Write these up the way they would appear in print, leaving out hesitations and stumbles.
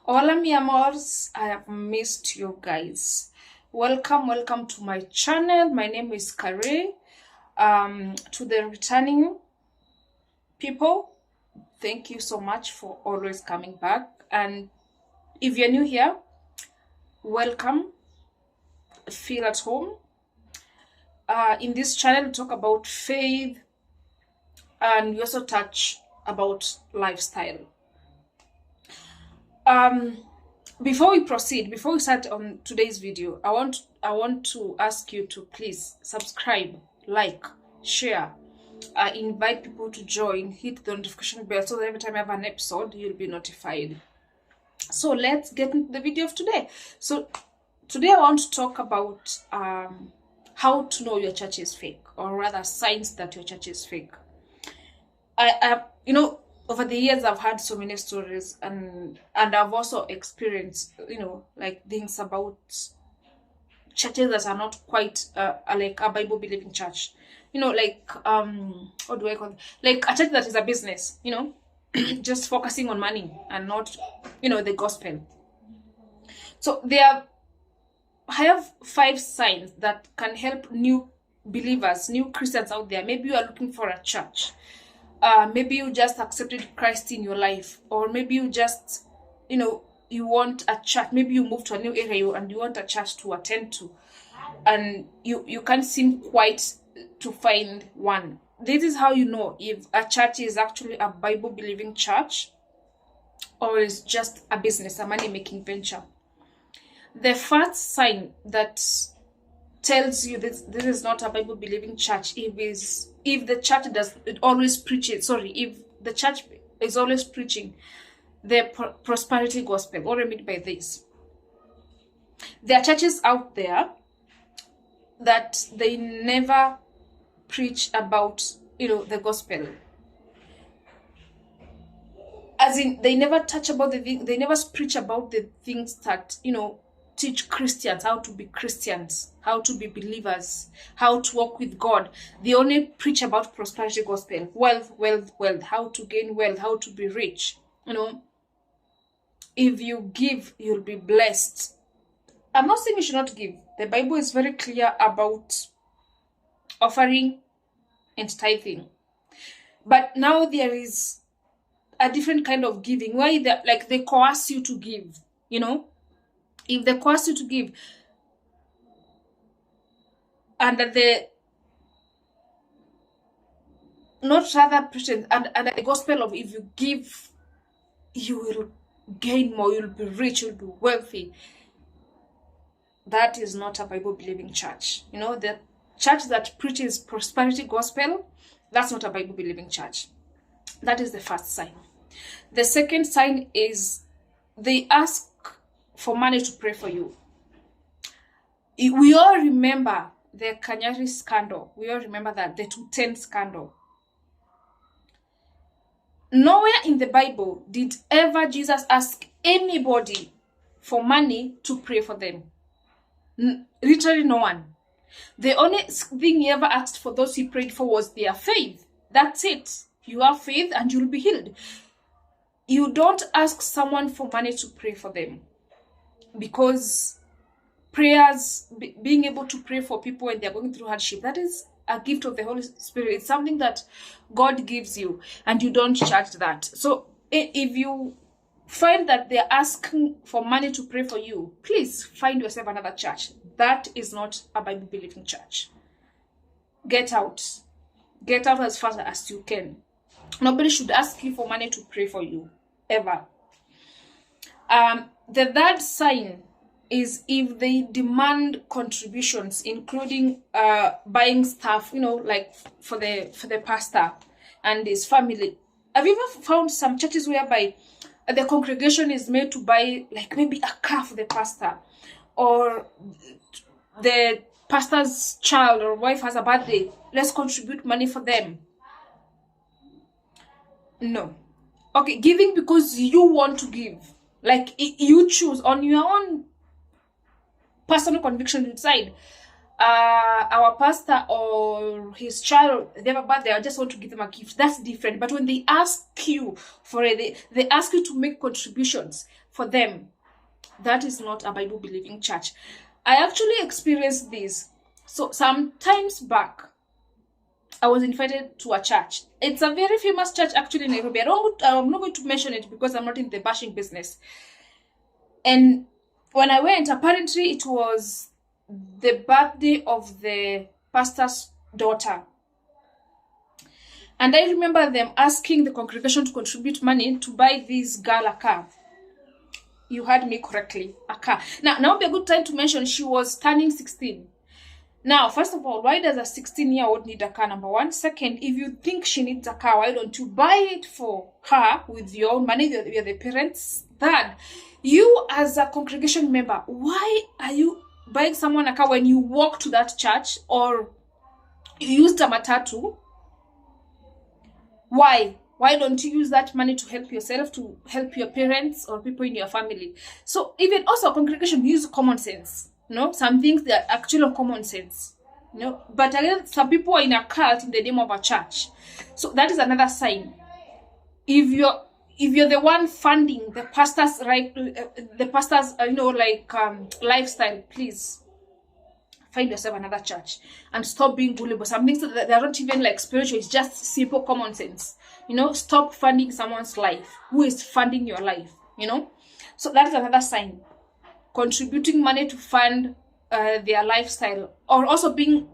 Hola, mi amors. I have missed you guys. Welcome to my channel. My name is Kare. To the returning people, thank you so much for always coming back. And if you're new here, welcome. Feel at home. In this channel, we talk about faith, and we also touch about lifestyle. Before we proceed, before we start on today's video, I want to ask you to please subscribe, like, share, invite people to join, hit the notification bell so that every time I have an episode, you'll be notified. So let's get into the video of today. So today I want to talk about how to know your church is fake, or rather signs that your church is fake. Over the years, I've had so many stories, and I've also experienced, like things about churches that are not quite like a Bible-believing church. What do I call it? Like a church that is a business, just focusing on money and not, the gospel. So I have 5 signs that can help new believers, new Christians out there. Maybe you are looking for a church. Maybe you just accepted Christ in your life, or maybe you just, you want a church. Maybe you moved to a new area and you want a church to attend to, and you can't seem quite to find one. This is how you know if a church is actually a Bible-believing church or is just a business, a money-making venture. The first sign that tells you this is not a Bible-believing church if the church if the church is always preaching the prosperity gospel. What do I mean by this? There are churches out there that they never preach about, the gospel. As in, they never touch about they never preach about the things that, teach Christians how to be Christians, how to be believers, how to walk with God. They only preach about prosperity gospel, wealth, how to gain wealth, how to be rich. If you give, you'll be blessed. I'm not saying you should not give. The Bible is very clear about offering and tithing. But now there is a different kind of giving where they coerce you to give, If they coerce you to give, and the gospel of if you give, you will gain more, you'll be rich, you'll be wealthy. That is not a Bible-believing church. The church that preaches prosperity gospel, that's not a Bible-believing church. That is the first sign. The second sign is they ask for money to pray for you. We all remember the Kanyari scandal. We all remember that, the 210 scandal. Nowhere in the Bible did ever Jesus ask anybody for money to pray for them. Literally no one. The only thing he ever asked for those he prayed for was their faith. That's it. You have faith and you'll be healed. You don't ask someone for money to pray for them, because prayers, being able to pray for people when they're going through hardship, that is a gift of the Holy Spirit. It's something that God gives you, and you don't charge that. So if you find that they're asking for money to pray for you, please find yourself another church. That is not a Bible-believing church. Get out. Get out as fast as you can. Nobody should ask you for money to pray for you, ever. The third sign is if they demand contributions, including buying stuff, like for the pastor and his family. Have you ever found some churches whereby the congregation is made to buy, like, maybe a car for the pastor, or the pastor's child or wife has a birthday, let's contribute money for them? No. Okay, giving because you want to give. Like, you choose on your own personal conviction, you decide, our pastor or his child, they have a birthday, I just want to give them a gift. That's different. But when they ask you for it, they ask you to make contributions for them, that is not a Bible believing church. I actually experienced this. So sometimes back, I was invited to a church. It's a very famous church actually in Nairobi. I'm not going to mention it because I'm not in the bashing business. And when I went, apparently it was the birthday of the pastor's daughter. And I remember them asking the congregation to contribute money to buy this girl a car. You heard me correctly, a car. Now would be a good time to mention she was turning 16. Now, first of all, why does a 16-year-old need a car, number one? Second, if you think she needs a car, why don't you buy it for her with your own money? You're the parents. Third, you as a congregation member, why are you buying someone a car when you walk to that church or you used a matatu? Why? Why don't you use that money to help yourself, to help your parents or people in your family? So even also a congregation, use common sense. Some things that are actually common sense. But again, some people are in a cult in the name of a church. So that is another sign. If you're the one funding the pastor's lifestyle, please find yourself another church and stop being gullible. Some things that they're not even like spiritual, it's just simple common sense. Stop funding someone's life who is funding your life. So that is another sign. Contributing money to fund their lifestyle, or also being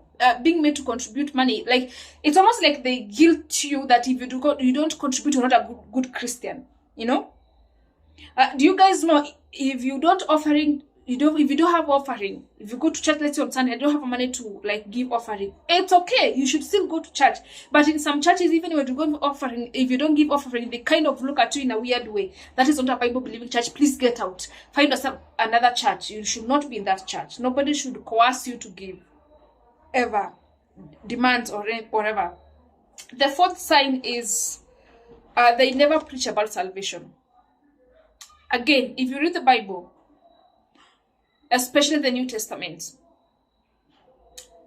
made to contribute money. Like, it's almost like they guilt you that if you don't contribute, you're not a good Christian. Do you guys know, if you don't offering, if you don't have offering, if you go to church, let's say on Sunday, I don't have money to like give offering, it's okay, you should still go to church. But in some churches, even when you go for offering, if you don't give offering, they kind of look at you in a weird way. That is not a Bible believing church. Please get out, find yourself another church. You should not be in that church. Nobody should coerce you to give, ever, demands or whatever. The fourth sign is they never preach about salvation. Again, if you read the Bible, especially the New Testament,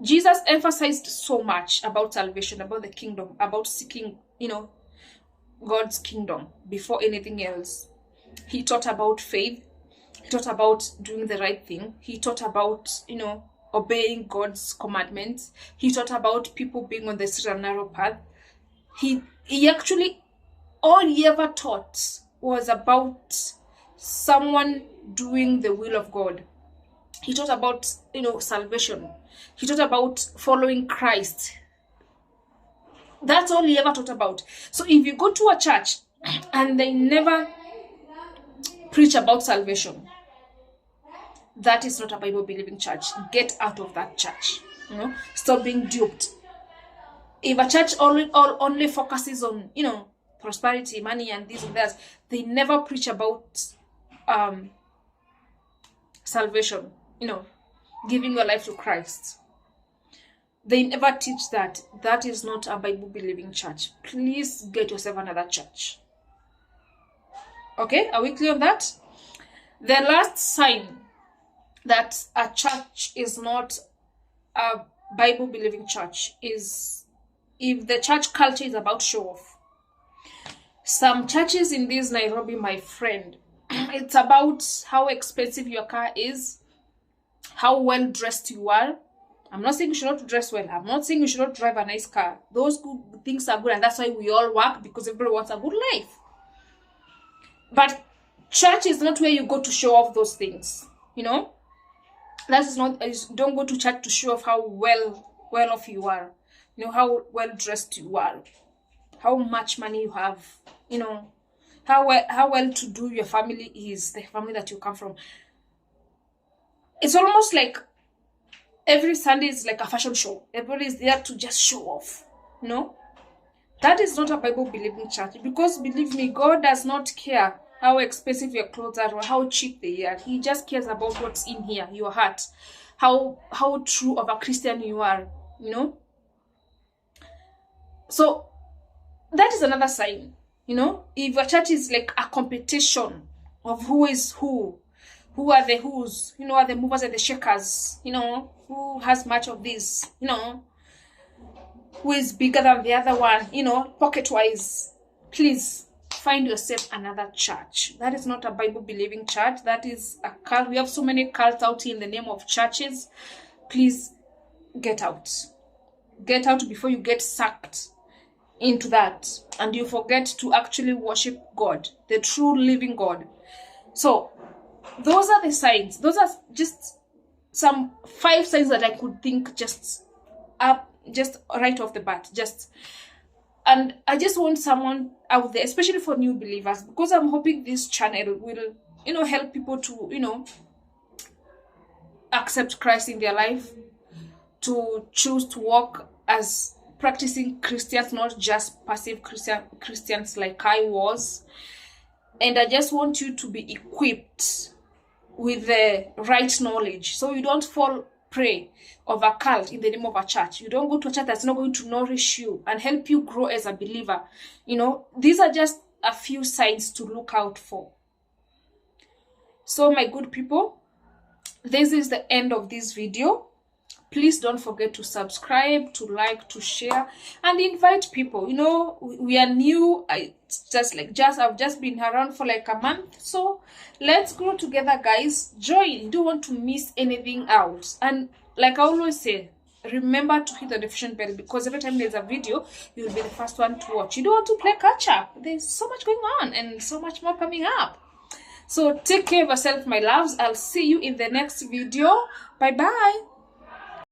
Jesus emphasized so much about salvation, about the kingdom, about seeking, God's kingdom before anything else. He taught about faith. He taught about doing the right thing. He taught about, obeying God's commandments. He taught about people being on the straight and narrow path. He actually, all he ever taught was about someone doing the will of God. He taught about, salvation. He taught about following Christ. That's all he ever taught about. So if you go to a church and they never preach about salvation, that is not a Bible-believing church. Get out of that church. Stop being duped. If a church only focuses on, prosperity, money, and this and that, they never preach about salvation. Giving your life to Christ. They never teach that. That is not a Bible-believing church. Please get yourself another church. Okay, are we clear on that? The last sign that a church is not a Bible-believing church is if the church culture is about show-off. Some churches in this Nairobi, my friend, it's about how expensive your car is, how well dressed you are. I'm not saying you should not dress well. I'm not saying you should not drive a nice car. Those good things are good, and that's why we all work, because everybody wants a good life. But church is not where you go to show off those things. That is not. Don't go to church to show off how well off you are. How well dressed you are, how much money you have. How well to do your family is, the family that you come from. It's almost like every Sunday is like a fashion show. Everybody is there to just show off. That is not a Bible-believing church, because believe me, God does not care how expensive your clothes are or how cheap they are. He just cares about what's in here, your heart, how true of a Christian you are. So that is another sign. If a church is like a competition of who is who, Who are the who's, are the movers and the shakers, who has much of this, who is bigger than the other one, pocket-wise. Please find yourself another church. That is not a Bible-believing church. That is a cult. We have so many cults out here in the name of churches. Please get out. Get out before you get sucked into that and you forget to actually worship God, the true living God. So those are the signs. Those are just some 5 signs that I could think just right off the bat. And I just want someone out there, especially for new believers, because I'm hoping this channel will, help people to, accept Christ in their life, to choose to walk as practicing Christians, not just passive Christians like I was. And I just want you to be equipped with the right knowledge, so you don't fall prey of a cult in the name of a church. You don't go to a church that's not going to nourish you and help you grow as a believer. These are just a few signs to look out for. So my good people, this is the end of this video. Please don't forget to subscribe, to like, to share, and invite people. We are new. I've just been around for like a month. So let's grow together, guys. Join. You don't want to miss anything out. And like I always say, remember to hit the notification bell, because every time there's a video, you'll be the first one to watch. You don't want to play catch up. There's so much going on and so much more coming up. So take care of yourself, my loves. I'll see you in the next video. Bye-bye.